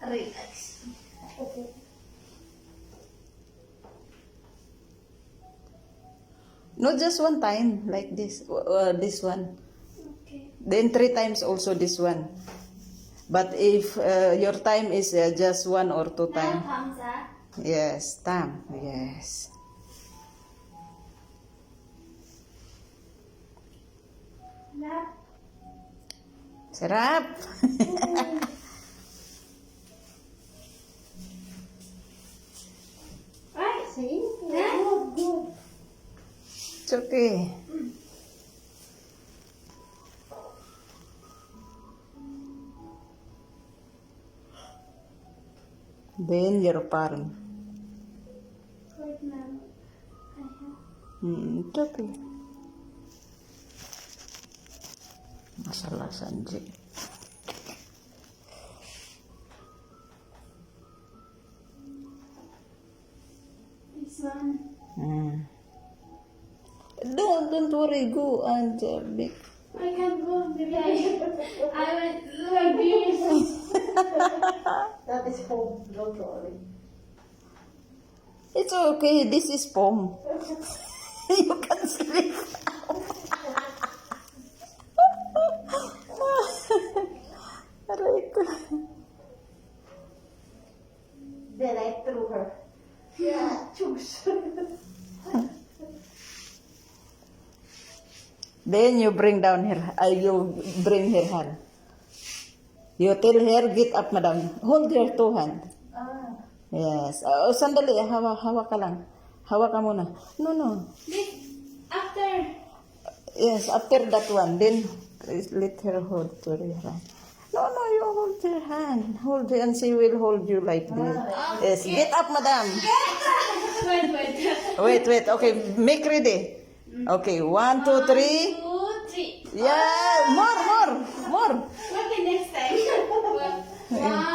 Relax. Okay. Not just one time like this. This one. Okay. Then 3 times also this one. But if your time is just 1 or 2 Now times. thumbs up. Yes, tam. Yes. Lap. Sarap. Right. See? Good, good. It's okay. Then your palm. Right now. I have. It's okay. Masalah Sanji. This one. Don't worry. Go and make. I can't go. Maybe I went like this. That is home, don't worry. It's okay. This is foam. You can sleep. Aray ko. Then I threw her. Yeah, choose. Then you bring down her. You bring her hand. You tell her, get up, madam. Hold your 2 hands. Ah, Yes. Sandali. Hawa ka lang. Hawa ka muna. No. This after. Yes, after that one, then let her hold to your hand. No, you hold your hand. Hold her and she will hold you like this. Yes, get up, madam. Wait. Wait. Okay, make ready. Okay, 1, 2, 3. 2, 3. Yeah, more. Okay, next time. 1,